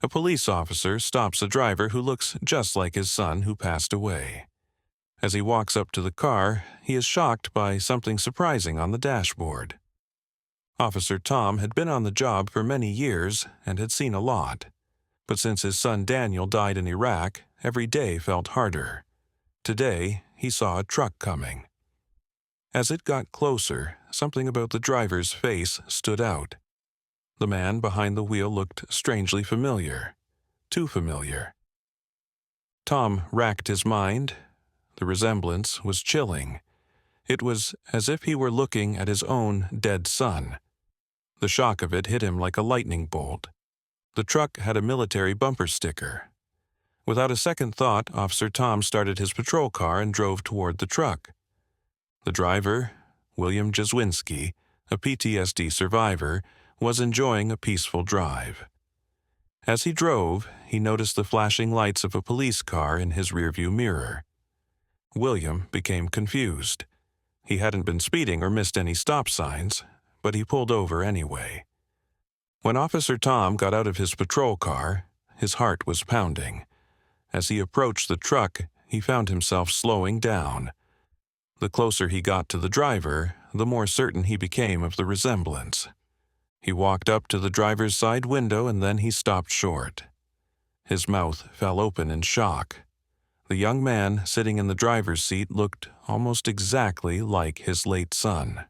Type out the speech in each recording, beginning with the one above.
A police officer stops a driver who looks just like his son who passed away. As he walks up to the car, he is shocked by something surprising on the dashboard. Officer Tom had been on the job for many years and had seen a lot. But since his son Daniel died in Iraq, every day felt harder. Today, he saw a truck coming. As it got closer, something about the driver's face stood out. The man behind the wheel looked strangely familiar. Too familiar. Tom racked his mind. The resemblance was chilling. It was as if he were looking at his own dead son. The shock of it hit him like a lightning bolt. The truck had a military bumper sticker. Without a second thought, Officer Tom started his patrol car and drove toward the truck. The driver, William Jaswinski, a PTSD survivor, was enjoying a peaceful drive. As he drove, he noticed the flashing lights of a police car in his rearview mirror. William became confused. He hadn't been speeding or missed any stop signs, but he pulled over anyway. When Officer Tom got out of his patrol car, his heart was pounding. As he approached the truck, he found himself slowing down. The closer he got to the driver, the more certain he became of the resemblance. He walked up to the driver's side window and then he stopped short. His mouth fell open in shock. The young man sitting in the driver's seat looked almost exactly like his late son.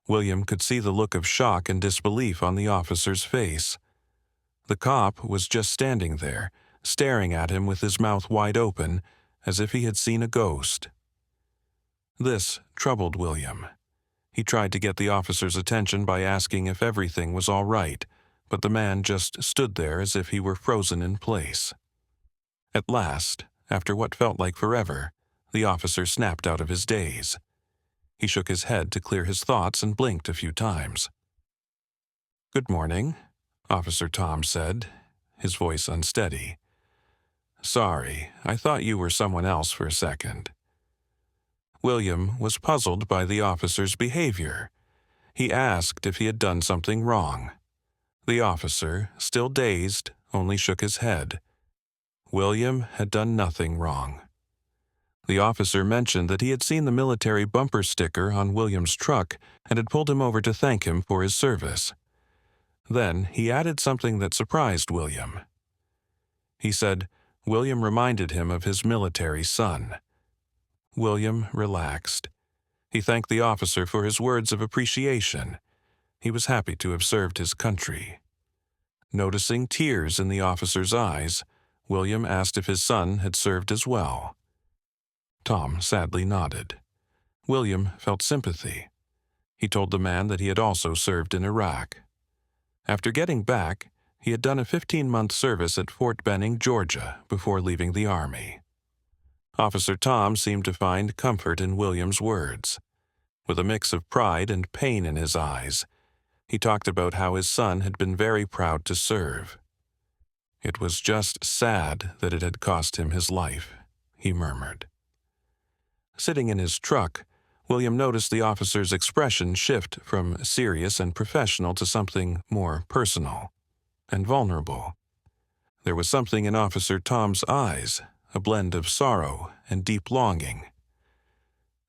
William could see the look of shock and disbelief on the officer's face. The cop was just standing there, staring at him with his mouth wide open, as if he had seen a ghost. This troubled William. He tried to get the officer's attention by asking if everything was all right, but the man just stood there as if he were frozen in place. At last, after what felt like forever, the officer snapped out of his daze. He shook his head to clear his thoughts and blinked a few times. "Good morning," Officer Tom said, his voice unsteady. "Sorry, I thought you were someone else for a second." William was puzzled by the officer's behavior. He asked if he had done something wrong. The officer, still dazed, only shook his head. William had done nothing wrong. The officer mentioned that he had seen the military bumper sticker on William's truck and had pulled him over to thank him for his service. Then he added something that surprised William. He said William reminded him of his military son. William relaxed. He thanked the officer for his words of appreciation. He was happy to have served his country. Noticing tears in the officer's eyes, William asked if his son had served as well. Tom sadly nodded. William felt sympathy. He told the man that he had also served in Iraq. After getting back, he had done a 15-month service at Fort Benning, Georgia, before leaving the Army. Officer Tom seemed to find comfort in William's words. With a mix of pride and pain in his eyes, he talked about how his son had been very proud to serve. "It was just sad that it had cost him his life," he murmured. Sitting in his truck, William noticed the officer's expression shift from serious and professional to something more personal and vulnerable. There was something in Officer Tom's eyes, a blend of sorrow and deep longing.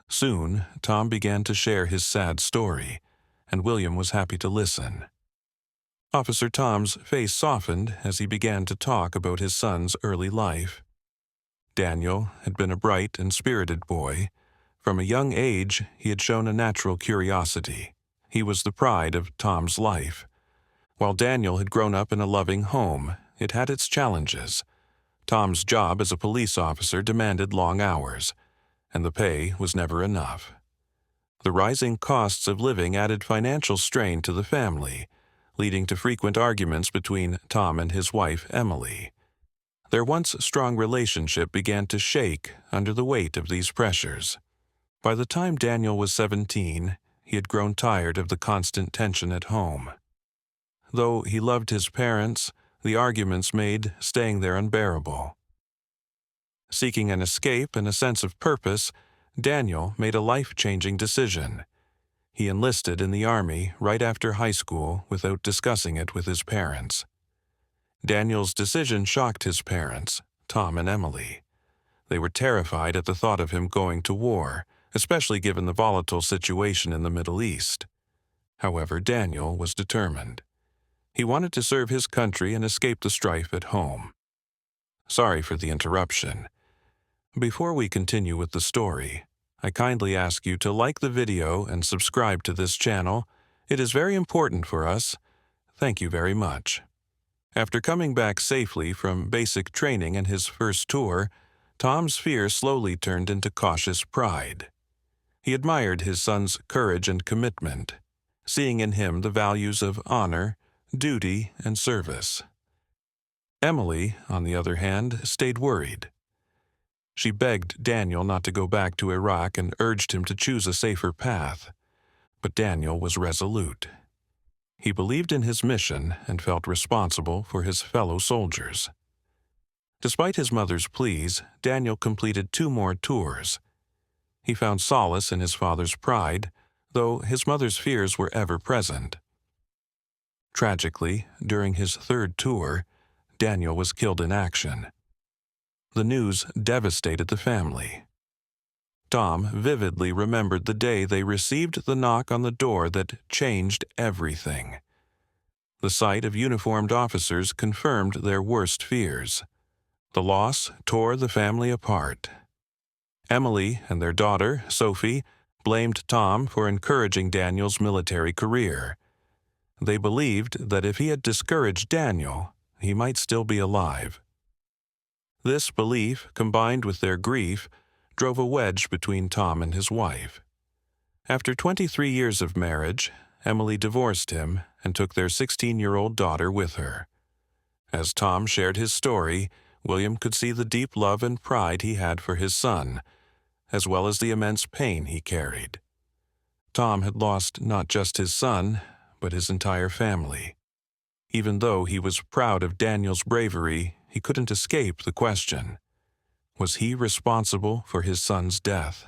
Soon, Tom began to share his sad story, and William was happy to listen. Officer Tom's face softened as he began to talk about his son's early life. Daniel had been a bright and spirited boy. From a young age, he had shown a natural curiosity. He was the pride of Tom's life. While Daniel had grown up in a loving home, it had its challenges. Tom's job as a police officer demanded long hours, and the pay was never enough. The rising costs of living added financial strain to the family, leading to frequent arguments between Tom and his wife, Emily. Their once strong relationship began to shake under the weight of these pressures. By the time Daniel was 17, he had grown tired of the constant tension at home. Though he loved his parents, the arguments made staying there unbearable. Seeking an escape and a sense of purpose, Daniel made a life-changing decision. He enlisted in the Army right after high school without discussing it with his parents. Daniel's decision shocked his parents, Tom and Emily. They were terrified at the thought of him going to war, especially given the volatile situation in the Middle East. However, Daniel was determined. He wanted to serve his country and escape the strife at home. Sorry for the interruption. Before we continue with the story, I kindly ask you to like the video and subscribe to this channel. It is very important for us. Thank you very much. After coming back safely from basic training and his first tour, Tom's fear slowly turned into cautious pride. He admired his son's courage and commitment, seeing in him the values of honor, duty, and service. Emily, on the other hand, stayed worried. She begged Daniel not to go back to Iraq and urged him to choose a safer path. But Daniel was resolute. He believed in his mission and felt responsible for his fellow soldiers. Despite his mother's pleas, Daniel completed 2 more tours. He found solace in his father's pride, though his mother's fears were ever present. Tragically, during his 3rd tour, Daniel was killed in action. The news devastated the family. Tom vividly remembered the day they received the knock on the door that changed everything. The sight of uniformed officers confirmed their worst fears. The loss tore the family apart. Emily and their daughter, Sophie, blamed Tom for encouraging Daniel's military career. They believed that if he had discouraged Daniel, he might still be alive. This belief, combined with their grief, drove a wedge between Tom and his wife. After 23 years of marriage, Emily divorced him and took their 16-year-old daughter with her. As Tom shared his story, William could see the deep love and pride he had for his son, as well as the immense pain he carried. Tom had lost not just his son, but his entire family. Even though he was proud of Daniel's bravery, he couldn't escape the question: was he responsible for his son's death?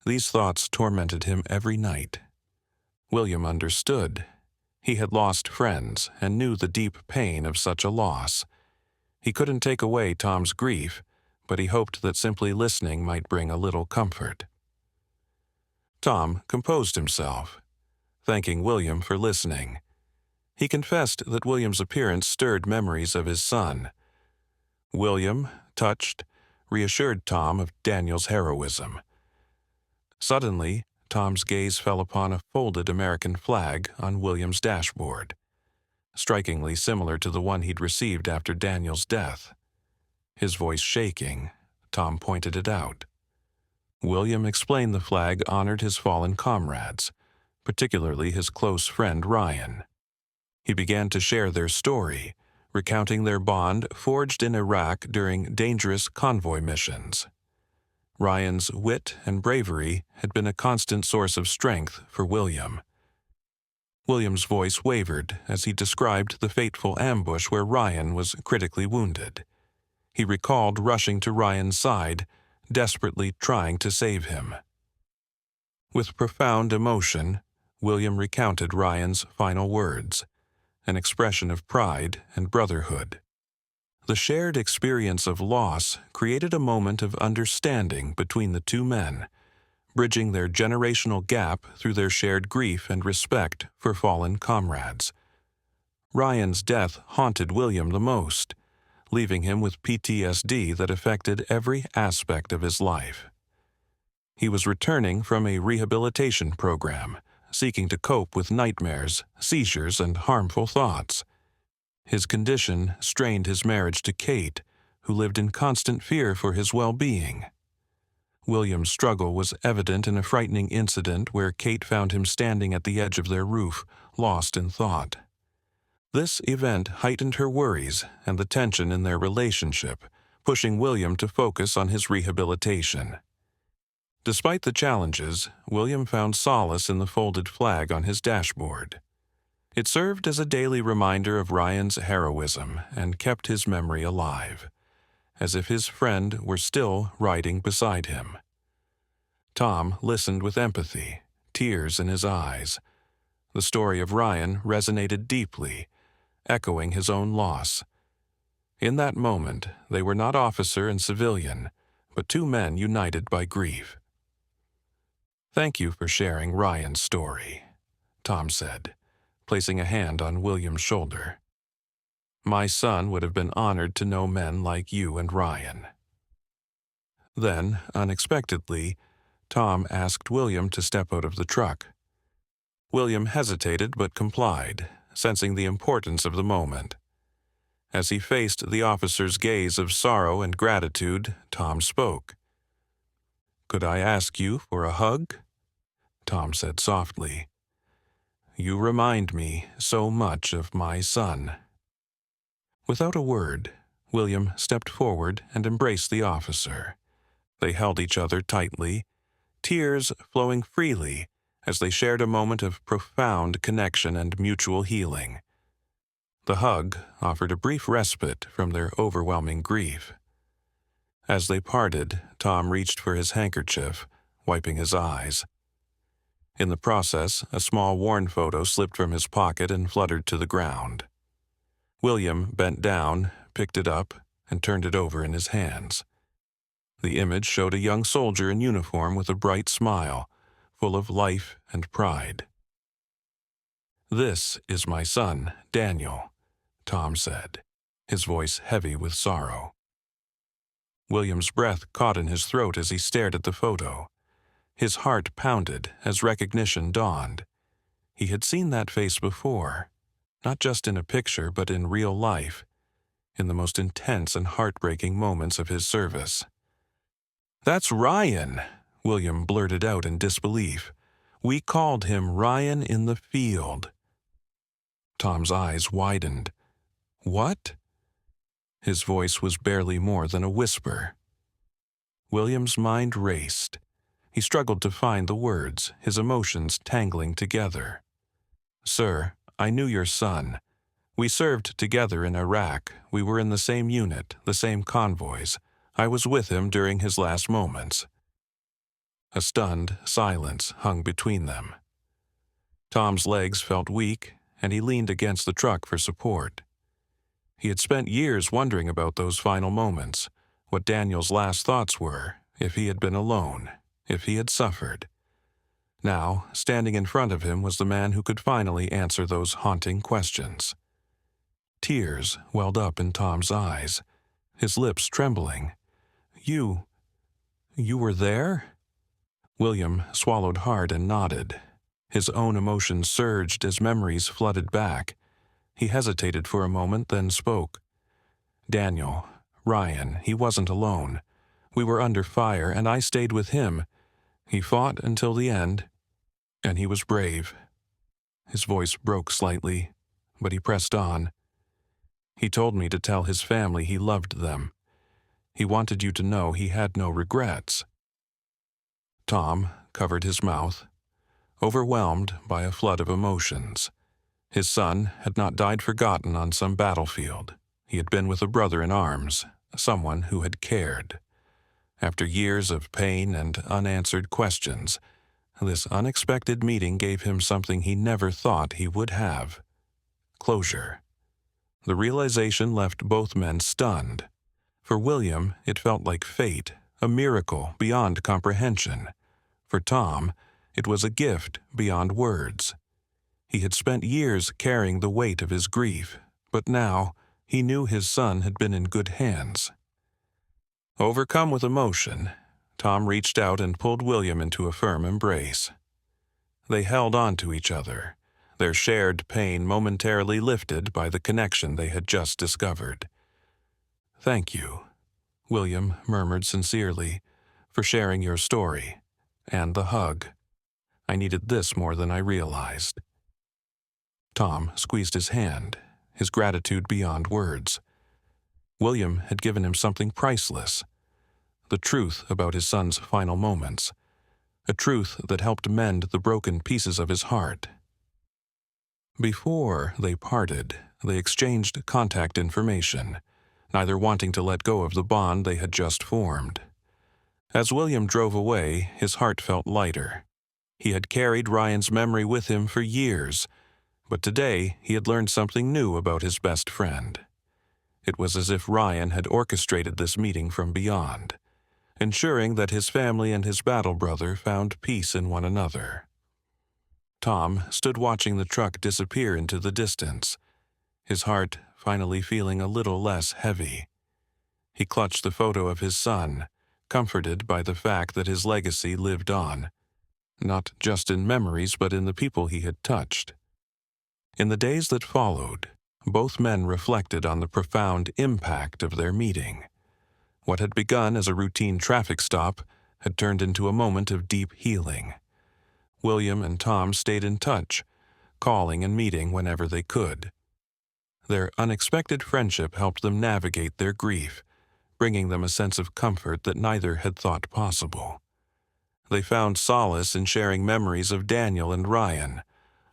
These thoughts tormented him every night. William understood. He had lost friends and knew the deep pain of such a loss. He couldn't take away Tom's grief, but he hoped that simply listening might bring a little comfort. Tom composed himself, thanking William for listening. He confessed that William's appearance stirred memories of his son. William, touched, reassured Tom of Daniel's heroism. Suddenly, Tom's gaze fell upon a folded American flag on William's dashboard, strikingly similar to the one he'd received after Daniel's death. His voice shaking, Tom pointed it out. William explained the flag honored his fallen comrades, particularly his close friend Ryan. He began to share their story, recounting their bond forged in Iraq during dangerous convoy missions. Ryan's wit and bravery had been a constant source of strength for William. William's voice wavered as he described the fateful ambush where Ryan was critically wounded. He recalled rushing to Ryan's side, desperately trying to save him. With profound emotion, William recounted Ryan's final words, an expression of pride and brotherhood. The shared experience of loss created a moment of understanding between the 2 men, bridging their generational gap through their shared grief and respect for fallen comrades. Ryan's death haunted William the most, leaving him with PTSD that affected every aspect of his life. He was returning from a rehabilitation program, seeking to cope with nightmares, seizures, and harmful thoughts. His condition strained his marriage to Kate, who lived in constant fear for his well-being. William's struggle was evident in a frightening incident where Kate found him standing at the edge of their roof, lost in thought. This event heightened her worries and the tension in their relationship, pushing William to focus on his rehabilitation. Despite the challenges, William found solace in the folded flag on his dashboard. It served as a daily reminder of Ryan's heroism and kept his memory alive, as if his friend were still riding beside him. Tom listened with empathy, tears in his eyes. The story of Ryan resonated deeply, echoing his own loss. In that moment, they were not officer and civilian, but two men united by grief. "Thank you for sharing Ryan's story," Tom said, placing a hand on William's shoulder. "My son would have been honored to know men like you and Ryan." Then, unexpectedly, Tom asked William to step out of the truck. William hesitated but complied, sensing the importance of the moment. As he faced the officer's gaze of sorrow and gratitude, Tom spoke. "Could I ask you for a hug?" Tom said softly. "You remind me so much of my son." Without a word, William stepped forward and embraced the officer. They held each other tightly, tears flowing freely as they shared a moment of profound connection and mutual healing. The hug offered a brief respite from their overwhelming grief. As they parted, Tom reached for his handkerchief, wiping his eyes. In the process, a small worn photo slipped from his pocket and fluttered to the ground. William bent down, picked it up, and turned it over in his hands. The image showed a young soldier in uniform with a bright smile, full of life and pride. "This is my son, Daniel," Tom said, his voice heavy with sorrow. William's breath caught in his throat as he stared at the photo. His heart pounded as recognition dawned. He had seen that face before, not just in a picture but in real life, in the most intense and heartbreaking moments of his service. "That's Ryan," William blurted out in disbelief. "We called him Ryan in the field." Tom's eyes widened. "What?" His voice was barely more than a whisper. William's mind raced. He struggled to find the words, his emotions tangling together. "Sir, I knew your son. We served together in Iraq. We were in the same unit, the same convoys. I was with him during his last moments." A stunned silence hung between them. Tom's legs felt weak, and he leaned against the truck for support. He had spent years wondering about those final moments, what Daniel's last thoughts were, if he had been alone, if he had suffered. Now, standing in front of him was the man who could finally answer those haunting questions. Tears welled up in Tom's eyes, his lips trembling. You were there?" William swallowed hard and nodded. His own emotions surged as memories flooded back. He hesitated for a moment, then spoke. "Daniel, Ryan, he wasn't alone. We were under fire, and I stayed with him. He fought until the end, and he was brave." His voice broke slightly, but he pressed on. "He told me to tell his family he loved them. He wanted you to know he had no regrets." Tom covered his mouth, overwhelmed by a flood of emotions. His son had not died forgotten on some battlefield. He had been with a brother in arms, someone who had cared. After years of pain and unanswered questions, this unexpected meeting gave him something he never thought he would have: closure. The realization left both men stunned. For William, it felt like fate, a miracle beyond comprehension. For Tom, it was a gift beyond words. He had spent years carrying the weight of his grief, but now he knew his son had been in good hands. Overcome with emotion, Tom reached out and pulled William into a firm embrace. They held on to each other, their shared pain momentarily lifted by the connection they had just discovered. "Thank you," William murmured sincerely, "for sharing your story, and the hug. I needed this more than I realized." Tom squeezed his hand, his gratitude beyond words. William had given him something priceless: the truth about his son's final moments, a truth that helped mend the broken pieces of his heart. Before they parted, they exchanged contact information, neither wanting to let go of the bond they had just formed. As William drove away, his heart felt lighter. He had carried Ryan's memory with him for years, but today he had learned something new about his best friend. It was as if Ryan had orchestrated this meeting from beyond, ensuring that his family and his battle brother found peace in one another. Tom stood watching the truck disappear into the distance, his heart finally feeling a little less heavy. He clutched the photo of his son, comforted by the fact that his legacy lived on, not just in memories but in the people he had touched. In the days that followed, both men reflected on the profound impact of their meeting. What had begun as a routine traffic stop had turned into a moment of deep healing. William and Tom stayed in touch, calling and meeting whenever they could. Their unexpected friendship helped them navigate their grief, bringing them a sense of comfort that neither had thought possible. They found solace in sharing memories of Daniel and Ryan,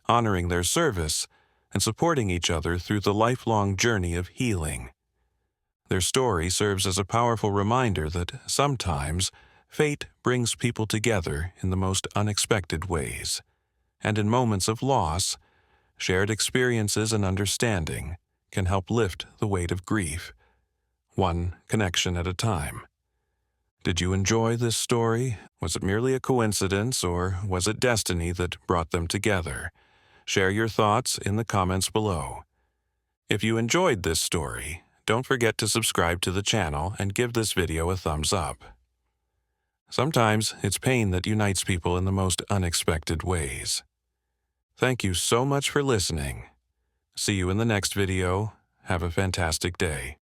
honoring their service, and supporting each other through the lifelong journey of healing. Their story serves as a powerful reminder that sometimes fate brings people together in the most unexpected ways, and in moments of loss, shared experiences and understanding can help lift the weight of grief, one connection at a time. Did you enjoy this story? Was it merely a coincidence, or was it destiny that brought them together? Share your thoughts in the comments below. If you enjoyed this story, don't forget to subscribe to the channel and give this video a thumbs up. Sometimes it's pain that unites people in the most unexpected ways. Thank you so much for listening. See you in the next video. Have a fantastic day.